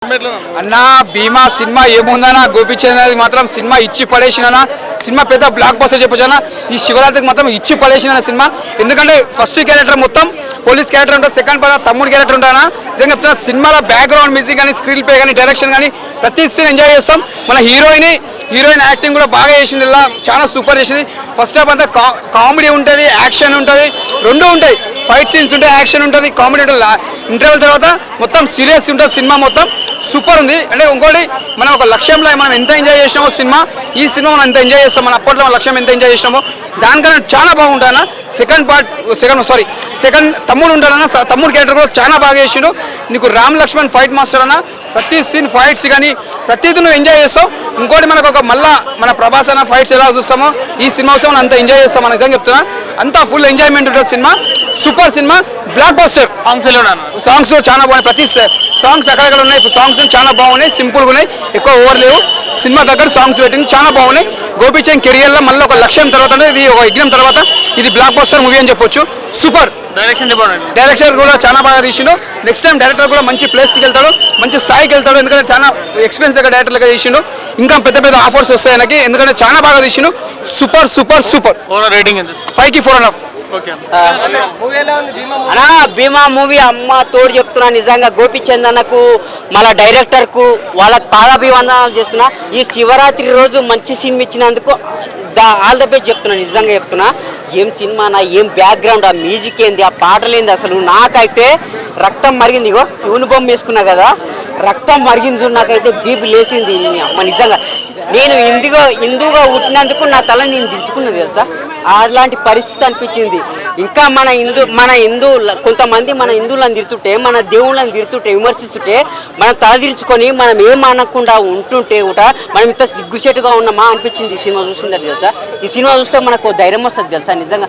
అన్న భీమా సినిమా ఏముందన్నా గోపిచంద్ అది మాత్రం సినిమా ఇచ్చి పడేసిన సినిమా పెద్ద బ్లాక్ బస్టర్ చెప్పొచ్చు. ఈ శివరాత్రికి మాత్రం ఇచ్చి పడేసిన సినిమా. ఎందుకంటే ఫస్ట్ క్యారెక్టర్ మొత్తం పోలీస్ క్యారెక్టర్ ఉంటుంది, సెకండ్ పార్ట్ తమ్ముడు క్యారెక్టర్ ఉంటానా. నిజంగా చెప్తున్నా సినిమాలో బ్యాక్గ్రౌండ్ మ్యూజిక్ కానీ స్క్రీన్ ప్లే కానీ డైరెక్షన్ కానీ ప్రతి సీన్ ఎంజాయ్ చేస్తాం. మన హీరోయిన్ యాక్టింగ్ కూడా బాగా చేసింది, ఇలా చాలా సూపర్ చేసింది. ఫస్ట్ హాఫ్ అంతా కామెడీ ఉంటుంది, యాక్షన్ ఉంటుంది, రెండు ఉంటాయి. ఫైట్ సీన్స్ ఉంటాయి, యాక్షన్ ఉంటుంది, కామెడీ ఉంటుంది. ఇంటర్వెల్ తర్వాత మొత్తం సీరియస్ ఉంటుంది సినిమా, మొత్తం సూపర్ ఉంది. అంటే ఇంకోటి మనం ఒక లక్ష్యంలో మనం ఎంత ఎంజాయ్ చేసినామో సినిమా, ఈ సినిమా మనం ఎంత ఎంజాయ్ చేస్తాం, మన అప్పట్లో మన లక్ష్యం ఎంత ఎంజాయ్ చేసినామో దానికన్నా చాలా బాగుంటానా. సెకండ్ తమ్ముడు ఉంటాడన్నా, తమ్ముడు క్యారెక్టర్ కూడా చాలా బాగా చేసిండు. నీకు రామ్ లక్ష్మణ్ ఫైట్ మాస్టర్ అన్న, ప్రతి సీన్ ఫైట్స్ కానీ ప్రతిదీ నువ్వు ఎంజాయ్ చేస్తావు. ఇంకోటి మనకు ఒక మళ్ళా మన ప్రభాస్ అన్న ఫైట్స్ ఎలా చూస్తామో ఈ సినిమా కోసం మనం అంత ఎంజాయ్ చేస్తాం. మన నిజంగా చెప్తున్నా, అంతా ఫుల్ ఎంజాయ్మెంట్ ఉంటుంది cinema. Super cinema, block buster. Songs చాలా బాగున్నాయి, ప్రతి సాంగ్స్ అక్కడక్కడ ఉన్నాయి. సాంగ్స్ చాలా బాగున్నాయి, సింపుల్గా ఉన్నాయి, ఎక్కువ ఓవర్ లేవు. సినిమా దగ్గర సాంగ్స్ పెట్టింది చాలా బాగున్నాయి. గోపీచంద్ కెరియర్లో మళ్ళీ ఒక లక్ష్యం తర్వాత అంటే ఇది ఒక యజ్ఞం తర్వాత ఇది బ్లాక్ బస్టర్ మూవీ అని చెప్పొచ్చు. సూపర్ డైరెక్టర్ కూడా చాలా బాగా తీసిండు. నెక్స్ట్ టైం డైరెక్టర్ కూడా మంచి ప్లేస్కి వెళ్తాడు, మంచి స్థాయికి వెళ్తాడు. ఎందుకంటే చాలా ఎక్స్పీరియన్స్ దగ్గర డైరెక్టర్గా తీసిండు. ఇంకా పెద్ద పెద్ద ఆఫర్స్ వస్తాయి ఆయనకి, ఎందుకంటే చాలా బాగా తీసిండు. Super super super. 5కి 4.5. అన్నా భీమా మూవీ అమ్మ తోడు చెప్తున్నా. నిజంగా గోపీచంద్ అన్నకు మళ్ళా డైరెక్టర్ కు వాళ్ళకి పాదాభివందనాలు చేస్తున్నా. ఈ శివరాత్రి రోజు మంచి సినిమా ఇచ్చినందుకు ఆల్ ద బెస్ట్ చెప్తున్నా. నిజంగా చెప్తున్నా, ఏం సినిమా నా, ఏం బ్యాక్గ్రౌండ్, ఆ మ్యూజిక్ ఏంది, ఆ పాటలు ఏంది, అసలు నాకైతే రక్తం మరిగింది. ఇగో శివుని బొమ్మ వేసుకున్నా కదా, రక్తం మరిగింది. నాకైతే బీపీ లేసింది. అమ్మ నిజంగా నేను హిందూగా పుట్టినందుకు నా తల నేను దించుకున్నది తెలుసా, అలాంటి పరిస్థితి అనిపించింది. ఇంకా మన కొంతమంది మన హిందువులను తిరుతుంటే, మన దేవుళ్ళని తిరుతుంటే, విమర్శిస్తుంటే మనం తలదించుకొని మనం ఏం అనకుండా ఉంటుంటే కూడా మనం ఇంత సిగ్గుచేటుగా ఉన్నామా అనిపించింది ఈ సినిమా చూసిందని తెలుసా. ఈ సినిమా చూస్తే మనకు ధైర్యం వస్తుంది తెలుసా. నిజంగా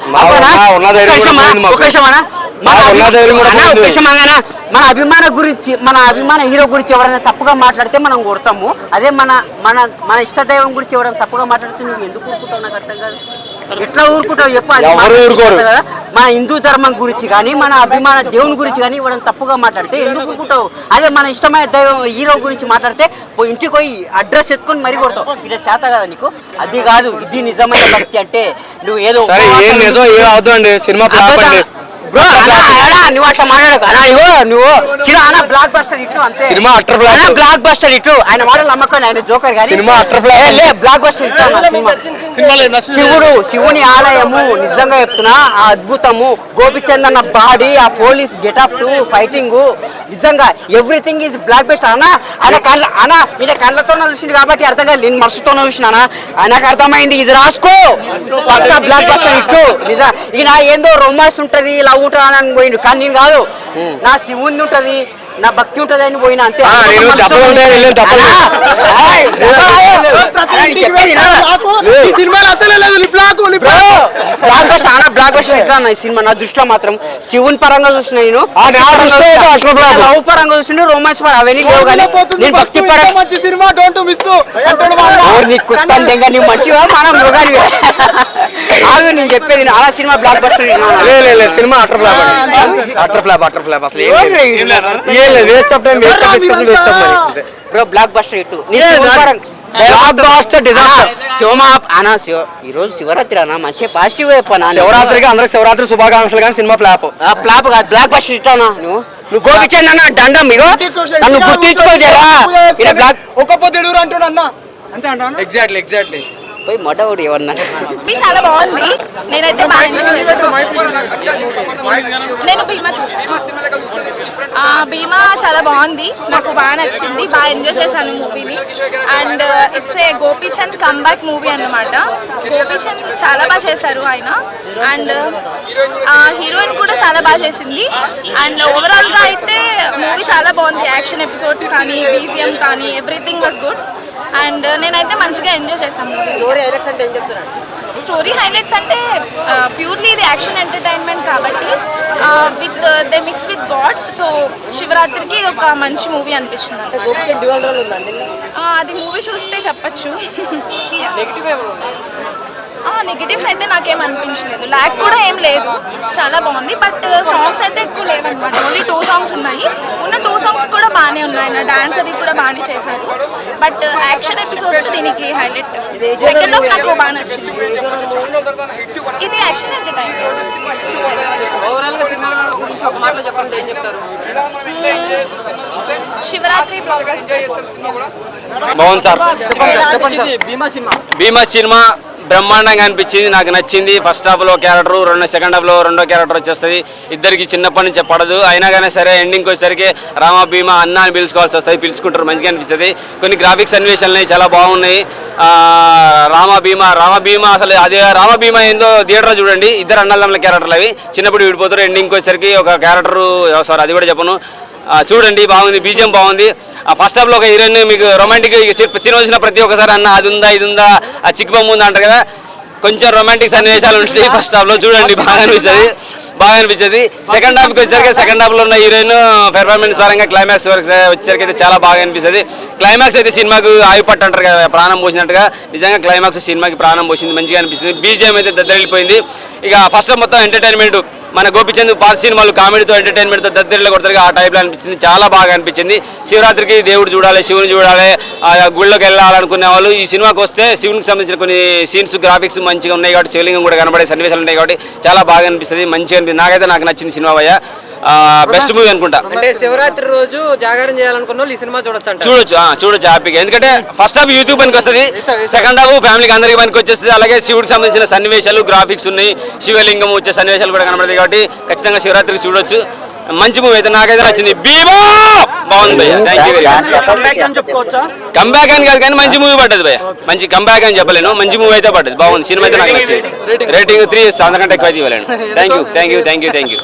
మన అభిమాన గురించి, మన అభిమాన హీరో గురించి ఎవరైనా తప్పుగా మాట్లాడితే మనం కొడతాము. అదే మన మన మన ఇష్టదైవం గురించి ఎవరైనా తప్పుగా మాట్లాడితే నువ్వు ఎందుకు ఊరుకుంటావు నాకు అర్థం కాదు. ఎట్లా ఊరుకుంటావు చెప్పు. కదా మన హిందూ ధర్మం గురించి కానీ, మన అభిమాన దేవుని గురించి కానీ ఎవరైనా తప్పుగా మాట్లాడితే ఎందుకు ఊరుకుంటావు. అదే మన ఇష్టమైన దైవం హీరో గురించి మాట్లాడితే ఇంటికి పోయి అడ్రస్ ఎత్తుకొని మరీ కొడతావు. ఇది చేత కదా నీకు, అది కాదు. ఇది నిజమైన భక్తి అంటే నువ్వు ఏదో బ్రో నువ్వు అట్లా మాట్లాడకు అన్నా. ఇగో నువ్వు అన్న బ్లాక్ బస్టర్ ఇటు అంతే, cinema utter flop, block buster ఇటు. ఆయన మాటలు నమ్మకం, ఆయన జోకర్ గాని సినిమా అట్టర్ ఫ్లాప్ లే. బ్లాక్ బస్టర్ ఇటు. శివుని ఆలయము నిజంగా చెప్తున్నా, ఆ అద్భుతము. గోపిచంద్ అన్న బాడీ, ఆ పోలీస్ గెటప్, ఫైటింగ్, నిజంగా ఎవ్రీథింగ్ ఈజ్ బ్లాక్ బస్టర్ అన్న. ఈయన కళ్ళతో చూసింది కాబట్టి అర్థం కాదు, నేను మనసుతో చూసినా ఆయనకు అర్థమైంది. ఇది రాసుకో, బ్లాక్ బస్టర్ ఇటు. నిజం ఈయన ఏందో రొమాన్స్ ఉంటది, లవ్ ఉంటుంది అని పోయిండు. కానీ నేను కాదు, నా శివుని ఉంటది, నా భక్తి ఉంటది అని పోయినా అంతే. సినిమా నా దృష్టిలో మాత్రం శివుని పరంగా చూసిన, నేను లవ్ పరంగా చూసిన, రొమాన్స్ పరంగా అవన్నీ లేవు. కానీ నేను భక్తి పరంగా మంచిగా మనం మృగాని కాదు నేను చెప్పేది. అలా సినిమా బ్లాక్ బస్టర్ సినిమా అట్టర్ ఫ్లాప్ అసలు waste of time, waste of discussion, waste of money bro. Blockbuster ఇటు ఈ రోజు శివరాత్రి అన్న, మంచి పాజిటివ్ చెప్పనా. శివరాత్రికి అందరికి శివరాత్రి శుభాకాంక్షలు. కానీ సినిమా ఫ్లాప్ కాదు, బ్లాక్ బస్టర్ ఇట్టానా. నువ్వు గోపిచంద్ అన్న దండం, ఇగో నన్ను గుర్తించుకోజరా. ఒక పొద్దు అంటున్నా అంతే అంటాను. ఎగ్జాక్ట్లీ పోయి మొట్టమొదటి ఏమన్నా చాలా బాగుంది. నేనైతే నేను భీమా చూసాను. భీమా చాలా బాగుంది, నాకు బాగా నచ్చింది, బాగా ఎంజాయ్ చేశాను మూవీని. And it's a Gopichand comeback movie అన్నమాట. గోపీచంద్ చాలా బాగా చేశారు ఆయన, అండ్ హీరోయిన్ కూడా చాలా బాగా చేసింది. అండ్ ఓవరాల్గా అయితే మూవీ చాలా బాగుంది. యాక్షన్ ఎపిసోడ్స్ కానీ, BGM కానీ, ఎవ్రీథింగ్ వాజ్ గుడ్. అండ్ నేనైతే మంచిగా ఎంజాయ్ చేశాను. స్టోరీ హైలైట్స్ అంటే ప్యూర్లీ ఇది యాక్షన్ ఎంటర్టైన్మెంట్ కాబట్టి with they mix with God. So శివరాత్రికి ఇది ఒక మంచి మూవీ అనిపించింది. అది మూవీ చూస్తే చెప్పచ్చు. నెగిటివ్స్ అయితే నాకేం అనిపించలేదు, ల్యాక్ కూడా ఏం లేదు, చాలా బాగుంది. బట్ సాంగ్స్ అయితే ఎక్కువ లేవన్నమాట, ఓన్లీ 2 సాంగ్స్ ఉన్నాయి. ఉన్న 2 సాంగ్స్ కూడా బాగానే ఉన్నాయి, నా డాన్స్ అది కూడా బాగానే చేశారు. బట్ యాక్షన్ ఎపిసోడ్స్ దీనికి హైలైట్. సెకండ్ హాఫ్ నాకు బాగా నచ్చింది. ఇది యాక్షన్ ఎంటర్టైన్మెంట్. శివరాత్రి బ్లాగర్స్ బాగుంది సార్. భీమా సినిమా బ్రహ్మాండంగా అనిపించింది, నాకు నచ్చింది. ఫస్ట్ హాఫ్లో క్యారెక్టర్, సెకండ్ హాఫ్లో రెండో క్యారెక్టర్ వచ్చేస్తుంది. ఇద్దరికి చిన్నప్పటి నుంచి పడదు, అయినా కానీ సరే ఎండింగ్కి వచ్చేసరికి రామ భీమా అన్న అని పిలుచుకోవాల్సి వస్తుంది, పిలుచుకుంటారు, మంచిగా అనిపిస్తుంది. కొన్ని గ్రాఫిక్స్ అన్వేషణలు చాలా బాగున్నాయి. రామ భీమా అసలు అది రామ భీమా ఏందో థియేటర్ చూడండి, ఇద్దరు అన్నదమ్ముల క్యారెక్టర్లు అవి చిన్నప్పుడు విడిపోతారు, ఎండింగ్కి వచ్చేసరికి ఒక క్యారెక్టర్ సారీ అది కూడా చెప్పను, చూడండి బాగుంది, బీజిఎం బాగుంది. ఫస్ట్ హాఫ్లో ఒక హీరోయిన్ మీకు రొమాంటిక్ సినిమా వచ్చిన ప్రతి ఒక్కసారి అన్న అది ఉందా ఇది ఉందా ఆ చిక్కు బొమ్మ ఉందా అంటారు కదా, కొంచెం రొమాంటిక్ సన్నివేశాలు ఉంటాయి ఫస్ట్ హాఫ్లో, చూడండి బాగా అనిపించదు. సెకండ్ హాఫ్కి వచ్చేసరికి సెకండ్ హాఫ్లో ఉన్న హీరోయిన్ పెర్ఫార్మెన్స్ పరంగా క్లైమాక్స్ వరకు వచ్చేసరికి అయితే చాలా బాగా అనిపిస్తుంది. క్లైమాక్స్ అయితే సినిమాకు ఆయుపట్టు అంటారు కదా, ప్రాణం పోసినట్టుగా నిజంగా క్లైమాక్స్ సినిమాకి ప్రాణం పోసింది, మంచిగా అనిపిస్తుంది. బీజిఎం అయితే దద్దరిల్లిపోయింది. ఇక ఫస్ట్ మొత్తం ఎంటర్టైన్మెంట్ మన గోపిచంద్ పాత సినిమాలు కామెడీతో ఎంటర్టైన్మెంట్తో దద్దరిలో కొడతారు, ఆ టైప్లో అనిపించింది, చాలా బాగా అనిపించింది. శివరాత్రికి దేవుడు చూడాలి, శివుని చూడాలి, ఆ గుళ్ళోకి వెళ్ళాలనుకునే వాళ్ళు ఈ సినిమాకి వస్తే శివునికి సంబంధించిన కొన్ని సీన్స్ గ్రాఫిక్స్ మంచిగా ఉన్నాయి కాబట్టి, శివలింగం కూడా కనబడే సన్నివేశాలు ఉన్నాయి కాబట్టి చాలా బాగా అనిపిస్తుంది, మంచిగా అనిపిస్తుంది. నాకైతే నాకు నచ్చింది సినిమా భయ్య, బెస్ట్ మూవీ అనుకుంటా. అంటే శివరాత్రి రోజు జాగారం చేయాలనుకున్న వాళ్ళు ఈ సినిమా చూడొచ్చు హ్యాపీగా. ఎందుకంటే ఫస్ట్ హాఫ్ యూట్యూబ్ పనికి వస్తుంది, సెకండ్ హాఫ్ ఫ్యామిలీకి అందరికి పనికి వచ్చేస్తుంది. అలాగే శివుడికి సంబంధించిన సన్నివేశాలు గ్రాఫిక్స్ ఉన్నాయి, శివలింగం వచ్చే సన్నివేశాలు కూడా కనబడతాయి కాబట్టి ఖచ్చితంగా శివరాత్రికి చూడొచ్చు. మంచి మూవీ అయితే నాకైతే నచ్చింది. భీమా బాగుంది భయ్య, thank you very much. Comeback అని కాదు కానీ మంచి మూవీ పడ్డది భయ్య, మంచి కంబ్యాక్ అని చెప్పలేను, మంచి మూవీ అయితే పడ్డది, బాగుంది సినిమా అయితే నాకు నచ్చింది. రేటింగ్ 3 ఇస్తాను, అంతకంటే ఎక్కువ అయితే ఇవ్వలేను. Thank you.